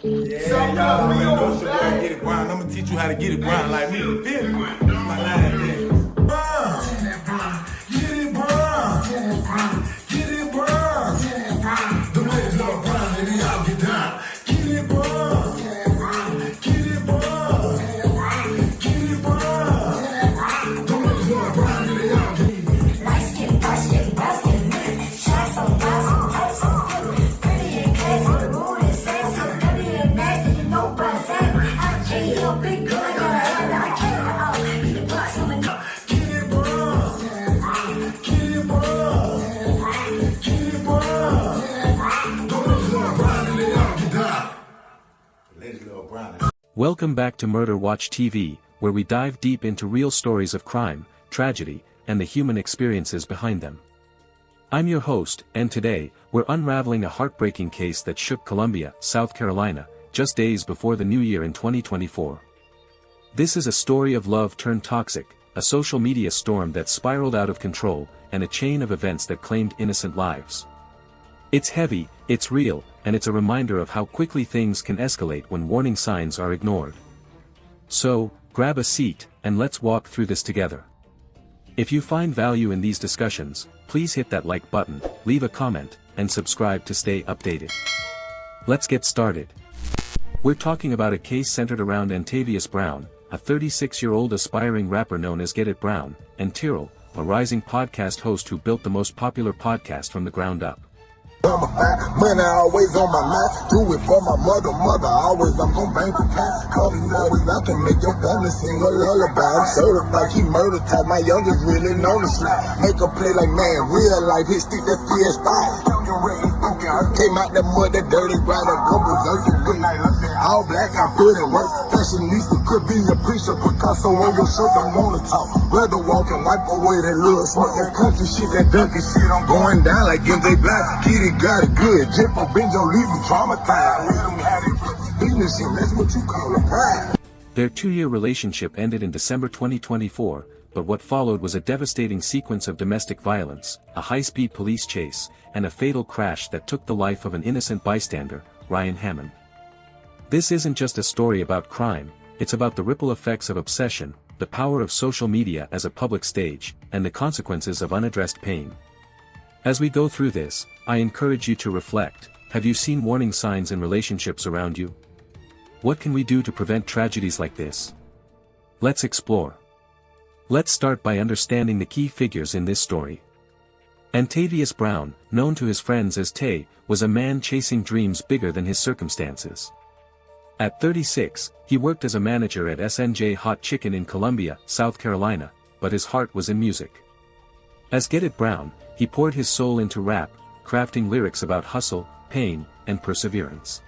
Yeah, y'all already know it's your boy Get It Brown. I'm gonna teach you how to get it brown like me. You feel me? That's my line there. Brown. Get it brown. Get it brown. Get it brown. The ladies love brown and they all get down. Get it brown. Get it brown. Get it brown. The ladies love brown and they all get down. Light skin, dark skin, brown skin, shine so bright, so tight, so good. Pretty and classy, the mood is sassy. Dirty and nasty, you know brown savvy. I can't help it, good, I gotta have it, I can't all. Be the boss of a Get it brown. Get it brown. Get it brown. The ladies love brown and they all get down. The ladies love brown. Welcome back to Murder Watch TV, where we dive deep into real stories of crime, tragedy, and the human experiences behind them. I'm your host, and today, we're unraveling a heartbreaking case that shook Columbia, South Carolina, just days before the new year in 2024. This is a story of love turned toxic, a social media storm that spiraled out of control, and a chain of events that claimed innocent lives. It's heavy, it's real, and it's a reminder of how quickly things can escalate when warning signs are ignored. So, grab a seat, and let's walk through this together. If you find value in these discussions, please hit that like button, leave a comment, and subscribe to stay updated. Let's get started. We're talking about a case centered around Antavius Brown, a 36-year-old aspiring rapper known as Get It Brown, and Tyrell, a rising podcast host who built the most popular podcast from the ground up. Money always on my mind. Do it for my mother always. I'm gon' bang the cat. Call me always. I can make your family sing a lullaby. I'm certified. He murder type. My youngest really known to slide. Make a play like man. Real life. Hit stick that PS5. Came out that mud, that dirty ride, that go berserk. All black, I put in work. Fashionista could be a preacher. Picasso on your shirt. Don't wanna talk. Rather walk and wipe away that little smoke. That country shit, that dunky shit. I'm going down like MJ Black. Kitty got it good. Jippo Benjo leave you traumatized. Let them have it. Business shit, that's what you call a pride. Their 2-year relationship ended in December 2024, but what followed was a devastating sequence of domestic violence, a high-speed police chase, and a fatal crash that took the life of an innocent bystander, Ryan Hammond. This isn't just a story about crime, it's about the ripple effects of obsession, the power of social media as a public stage, and the consequences of unaddressed pain. As we go through this, I encourage you to reflect. Have you seen warning signs in relationships around you? What can we do to prevent tragedies like this? Let's explore. Let's start by understanding the key figures in this story. Antavius Brown, known to his friends as Tay, was a man chasing dreams bigger than his circumstances. At 36, he worked as a manager at S&J Hot Chicken in Columbia, South Carolina, but his heart was in music. As Get It Brown, he poured his soul into rap, crafting lyrics about hustle, pain, and perseverance.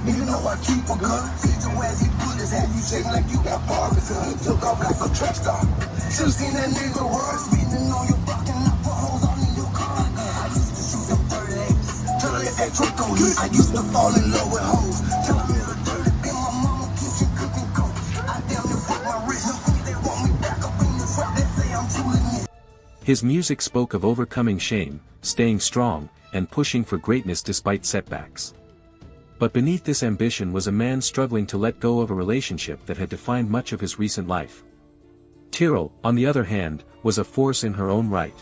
You know I keep a gun. See your ass, he put his hat, you shake like you got barbers. He took off like a track star. Should've seen that nigga run, speeding on your block and I put holes on in your car. I used to shoot them 38s, tryna let that truck go hit. I used to fall in love with hoes, tell me the dirty be my mama kitchen cooking coke. I damn near fuck my wrist, they want me back up in the trap, they say I'm truly me. His music spoke of overcoming shame, staying strong, and pushing for greatness despite setbacks. But beneath this ambition was a man struggling to let go of a relationship that had defined much of his recent life. Tyrell, on the other hand, was a force in her own right.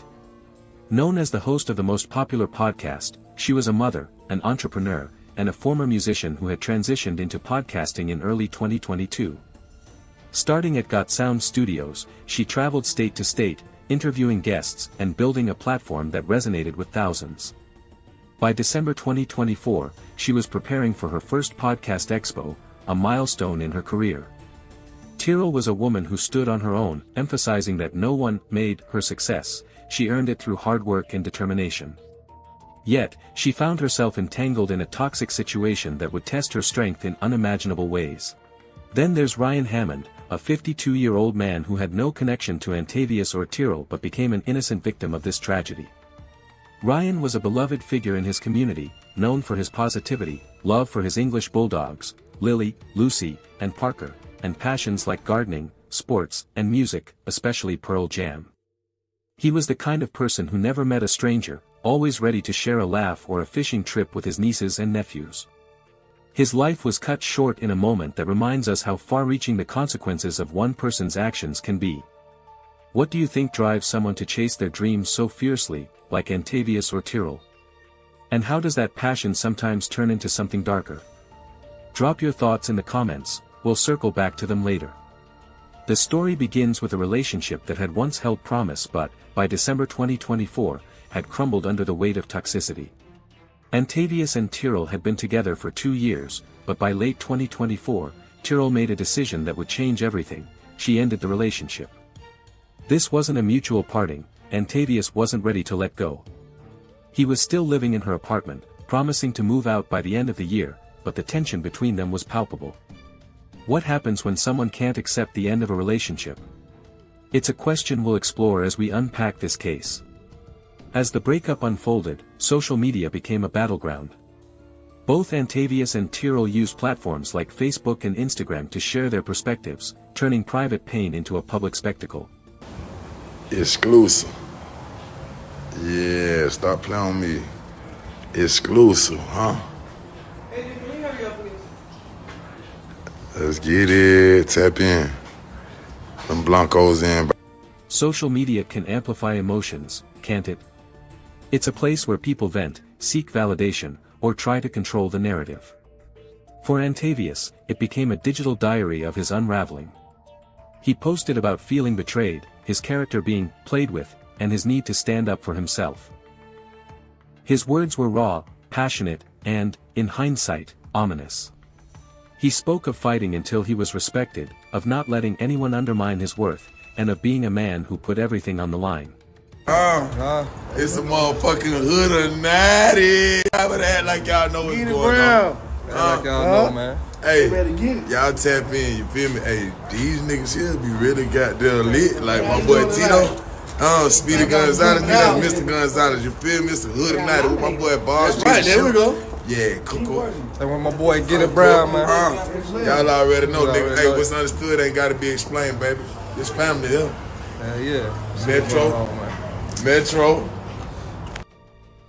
Known as the host of the most popular podcast, she was a mother, an entrepreneur, and a former musician who had transitioned into podcasting in early 2022. Starting at Got Sound Studios, she traveled state to state, interviewing guests and building a platform that resonated with thousands. By December 2024, she was preparing for her first podcast expo, a milestone in her career. Tyrell was a woman who stood on her own, emphasizing that no one made her success, she earned it through hard work and determination. Yet, she found herself entangled in a toxic situation that would test her strength in unimaginable ways. Then there's Ryan Hammond, a 52-year-old man who had no connection to Antavius or Tyrell but became an innocent victim of this tragedy. Ryan was a beloved figure in his community, known for his positivity, love for his English bulldogs, Lily, Lucy, and Parker, and passions like gardening, sports, and music, especially Pearl Jam. He was the kind of person who never met a stranger, always ready to share a laugh or a fishing trip with his nieces and nephews. His life was cut short in a moment that reminds us how far-reaching the consequences of one person's actions can be. What do you think drives someone to chase their dreams so fiercely, like Antavius or Tyrrell? And how does that passion sometimes turn into something darker? Drop your thoughts in the comments, we'll circle back to them later. The story begins with a relationship that had once held promise but, by December 2024, had crumbled under the weight of toxicity. Antavius and Tyrrell had been together for 2 years, but by late 2024, Tyrrell made a decision that would change everything. She ended the relationship. This wasn't a mutual parting. Antavius wasn't ready to let go. He was still living in her apartment, promising to move out by the end of the year, but the tension between them was palpable. What happens when someone can't accept the end of a relationship? It's a question we'll explore as we unpack this case. As the breakup unfolded, social media became a battleground. Both Antavius and Tyrrell used platforms like Facebook and Instagram to share their perspectives, turning private pain into a public spectacle. Exclusive. Yeah, stop playing with me. Exclusive, huh? Let's get it. Tap in. Them Blancos in. Social media can amplify emotions, can't it? It's a place where people vent, seek validation, or try to control the narrative. For Antavius, it became a digital diary of his unraveling. He posted about feeling betrayed, his character being played with, and his need to stand up for himself. His words were raw, passionate, and, in hindsight, ominous. He spoke of fighting until he was respected, of not letting anyone undermine his worth, and of being a man who put everything on the line. It's a motherfucking hood of natty. I would act like y'all know what's going on. Like y'all know, man. Hey, y'all tap in, you feel me? Hey, these niggas here be really goddamn lit. Like my boy Tito, Speedy Gonzalez, that's Mr. Gonzalez, you feel me? It's the hood of natty with my boy Boss. Right, there we go. Yeah, Coco. And when my boy Get It Brown, man. Y'all already know, nigga. Hey, what's understood ain't gotta be explained, baby. This family here. Yeah. Metro.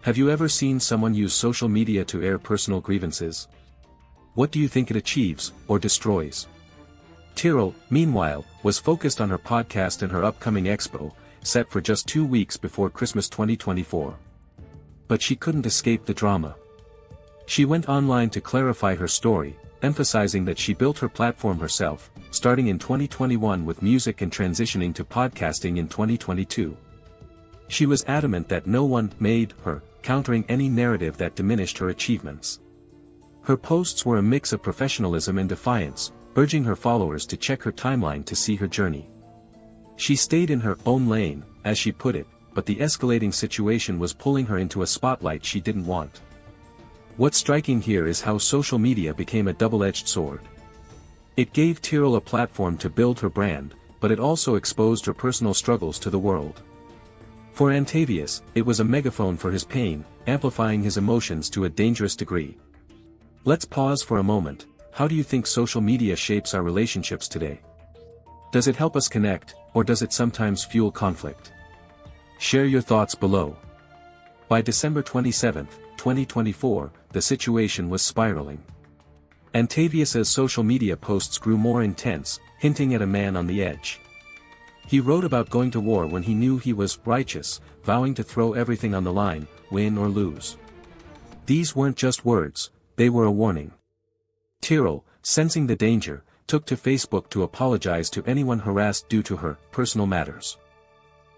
Have you ever seen someone use social media to air personal grievances? What do you think it achieves, or destroys? Tyrrell, meanwhile, was focused on her podcast and her upcoming expo, set for just 2 weeks before Christmas 2024. But she couldn't escape the drama. She went online to clarify her story, emphasizing that she built her platform herself, starting in 2021 with music and transitioning to podcasting in 2022. She was adamant that no one made her, countering any narrative that diminished her achievements. Her posts were a mix of professionalism and defiance, urging her followers to check her timeline to see her journey. She stayed in her own lane, as she put it, but the escalating situation was pulling her into a spotlight she didn't want. What's striking here is how social media became a double-edged sword. It gave Tyrrell a platform to build her brand, but it also exposed her personal struggles to the world. For Antavius, it was a megaphone for his pain, amplifying his emotions to a dangerous degree. Let's pause for a moment. How do you think social media shapes our relationships today? Does it help us connect, or does it sometimes fuel conflict? Share your thoughts below. By December 27, 2024, the situation was spiraling. Antavius's social media posts grew more intense, hinting at a man on the edge. He wrote about going to war when he knew he was righteous, vowing to throw everything on the line, win or lose. These weren't just words, they were a warning. Tyrrell, sensing the danger, took to Facebook to apologize to anyone harassed due to her personal matters.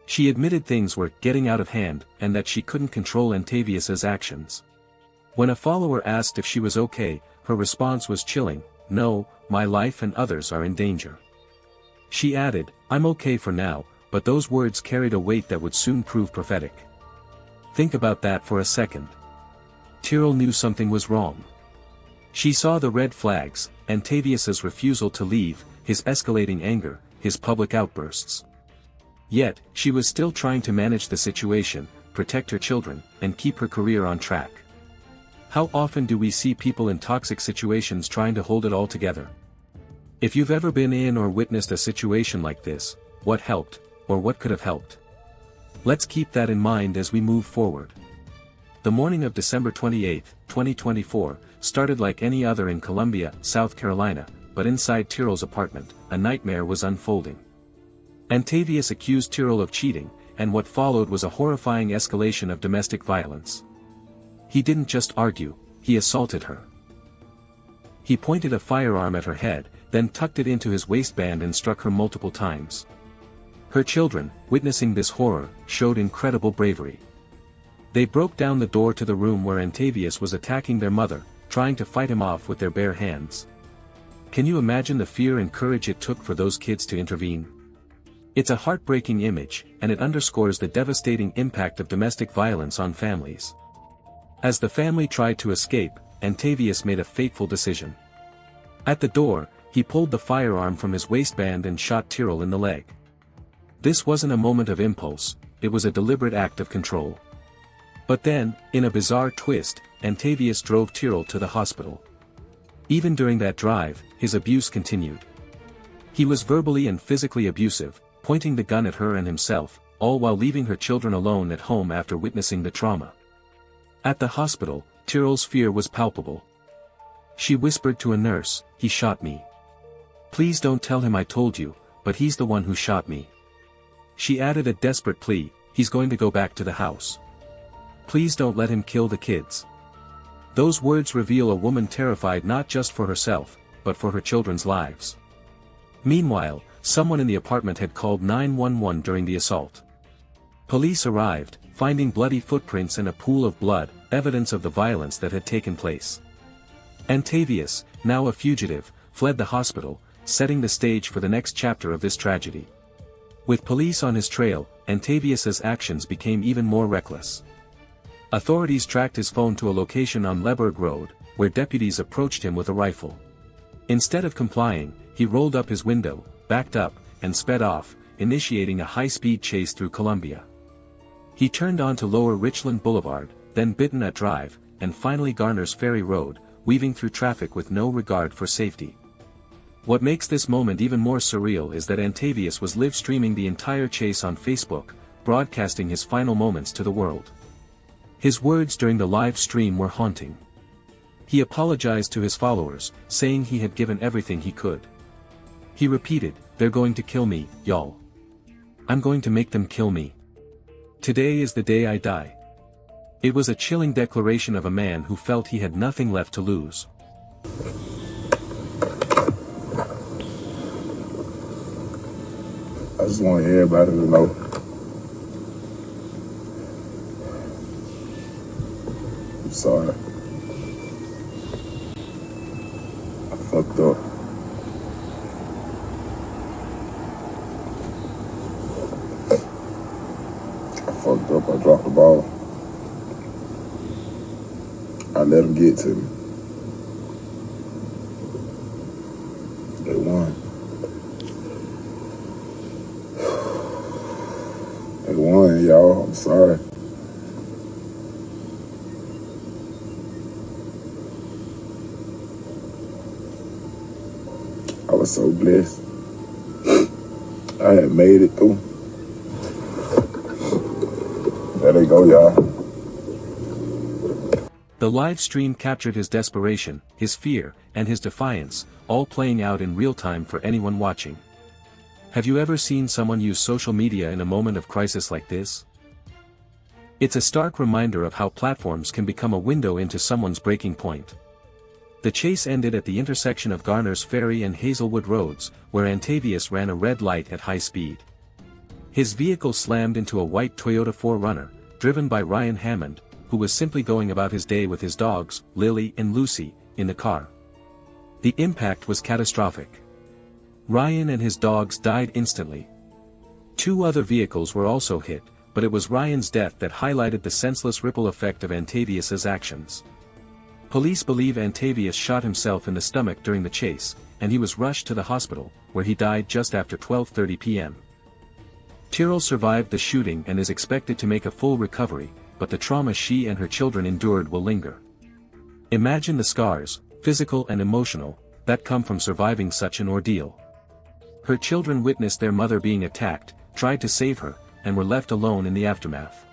She admitted things were getting out of hand and that she couldn't control Antavius's actions. When a follower asked if she was okay, her response was chilling, "No, my life and others are in danger." She added, "I'm okay for now," but those words carried a weight that would soon prove prophetic. Think about that for a second. Tyrrell knew something was wrong. She saw the red flags, Antavius's refusal to leave, his escalating anger, his public outbursts. Yet, she was still trying to manage the situation, protect her children, and keep her career on track. How often do we see people in toxic situations trying to hold it all together? If you've ever been in or witnessed a situation like this, what helped, or what could have helped? Let's keep that in mind as we move forward. The morning of December 28, 2024, started like any other in Columbia, South Carolina, but inside Tyrrell's apartment, a nightmare was unfolding. Antavius accused Tyrrell of cheating, and what followed was a horrifying escalation of domestic violence. He didn't just argue, he assaulted her. He pointed a firearm at her head, then tucked it into his waistband and struck her multiple times. Her children, witnessing this horror, showed incredible bravery. They broke down the door to the room where Antavius was attacking their mother, trying to fight him off with their bare hands. Can you imagine the fear and courage it took for those kids to intervene? It's a heartbreaking image, and it underscores the devastating impact of domestic violence on families. As the family tried to escape, Antavius made a fateful decision. At the door, he pulled the firearm from his waistband and shot Tyrrell in the leg. This wasn't a moment of impulse, it was a deliberate act of control. But then, in a bizarre twist, Antavius drove Tyrrell to the hospital. Even during that drive, his abuse continued. He was verbally and physically abusive, pointing the gun at her and himself, all while leaving her children alone at home after witnessing the trauma. At the hospital, Tyrrell's fear was palpable. She whispered to a nurse, "He shot me. Please don't tell him I told you, but he's the one who shot me." She added a desperate plea, "He's going to go back to the house. Please don't let him kill the kids." Those words reveal a woman terrified not just for herself, but for her children's lives. Meanwhile, someone in the apartment had called 911 during the assault. Police arrived, finding bloody footprints and a pool of blood, evidence of the violence that had taken place. Antavius, now a fugitive, fled the hospital, setting the stage for the next chapter of this tragedy. With police on his trail, Antavius's actions became even more reckless. Authorities tracked his phone to a location on Leberg Road, where deputies approached him with a rifle. Instead of complying, he rolled up his window, backed up, and sped off, initiating a high-speed chase through Columbia. He turned onto Lower Richland Boulevard, then Bittenat Drive, and finally Garner's Ferry Road, weaving through traffic with no regard for safety. What makes this moment even more surreal is that Antavius was live-streaming the entire chase on Facebook, broadcasting his final moments to the world. His words during the live stream were haunting. He apologized to his followers, saying he had given everything he could. He repeated, "They're going to kill me, y'all. I'm going to make them kill me. Today is the day I die." It was a chilling declaration of a man who felt he had nothing left to lose. I just want everybody to know. I'm sorry. I fucked up. I dropped the ball. I let them get to me. They won. They won, y'all. I'm sorry. I was so blessed. I had made it through. There they go, y'all. The live stream captured his desperation, his fear, and his defiance, all playing out in real time for anyone watching. Have you ever seen someone use social media in a moment of crisis like this? It's a stark reminder of how platforms can become a window into someone's breaking point. The chase ended at the intersection of Garner's Ferry and Hazelwood Roads, where Antavius ran a red light at high speed. His vehicle slammed into a white Toyota 4Runner, driven by Ryan Hammond, who was simply going about his day with his dogs, Lily and Lucy, in the car. The impact was catastrophic. Ryan and his dogs died instantly. 2 other vehicles were also hit, but it was Ryan's death that highlighted the senseless ripple effect of Antavius's actions. Police believe Antavius shot himself in the stomach during the chase, and he was rushed to the hospital, where he died just after 12:30 p.m. Tyrrell survived the shooting and is expected to make a full recovery, but the trauma she and her children endured will linger. Imagine the scars, physical and emotional, that come from surviving such an ordeal. Her children witnessed their mother being attacked, tried to save her, and were left alone in the aftermath.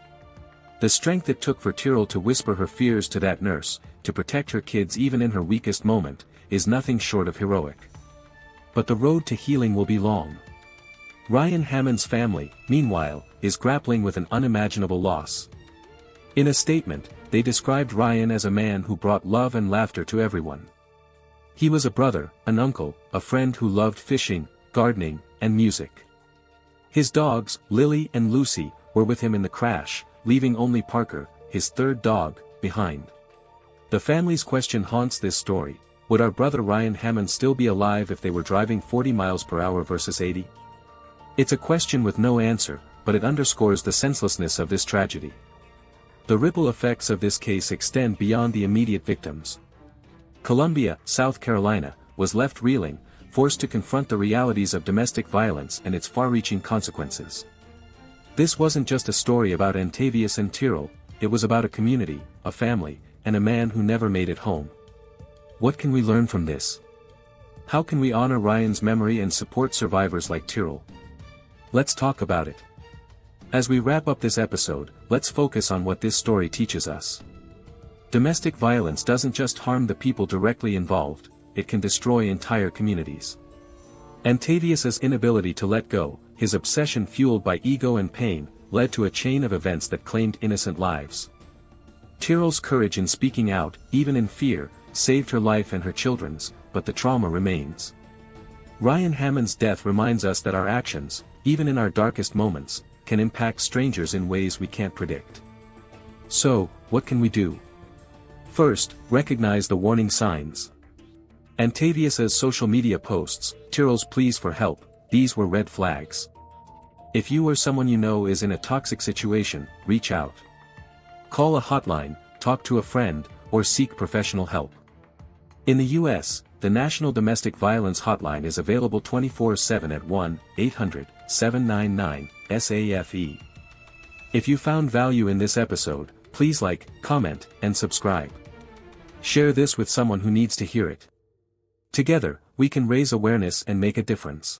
The strength it took for Tyrrell to whisper her fears to that nurse, to protect her kids even in her weakest moment, is nothing short of heroic. But the road to healing will be long. Ryan Hammond's family, meanwhile, is grappling with an unimaginable loss. In a statement, they described Ryan as a man who brought love and laughter to everyone. He was a brother, an uncle, a friend who loved fishing, gardening, and music. His dogs, Lily and Lucy, were with him in the crash, leaving only Parker, his third dog, behind. The family's question haunts this story: would our brother Ryan Hammond still be alive if they were driving 40 miles per hour versus 80? It's a question with no answer, but it underscores the senselessness of this tragedy. The ripple effects of this case extend beyond the immediate victims. Columbia, South Carolina, was left reeling, forced to confront the realities of domestic violence and its far-reaching consequences. This wasn't just a story about Antavius and Tyrrell, it was about a community, a family, and a man who never made it home. What can we learn from this? How can we honor Ryan's memory and support survivors like Tyrrell? Let's talk about it. As we wrap up this episode, let's focus on what this story teaches us. Domestic violence doesn't just harm the people directly involved, it can destroy entire communities. Antavius's inability to let go, his obsession fueled by ego and pain, led to a chain of events that claimed innocent lives. Tyrrell's courage in speaking out, even in fear, saved her life and her children's, but the trauma remains. Ryan Hammond's death reminds us that our actions, even in our darkest moments, can impact strangers in ways we can't predict. So, what can we do? First, recognize the warning signs. Antavius's social media posts, Tyrrell's pleas for help, these were red flags. If you or someone you know is in a toxic situation, reach out. Call a hotline, talk to a friend, or seek professional help. In the U.S., the National Domestic Violence Hotline is available 24/7 at 1-800-799-SAFE. If you found value in this episode, please like, comment, and subscribe. Share this with someone who needs to hear it. Together, we can raise awareness and make a difference.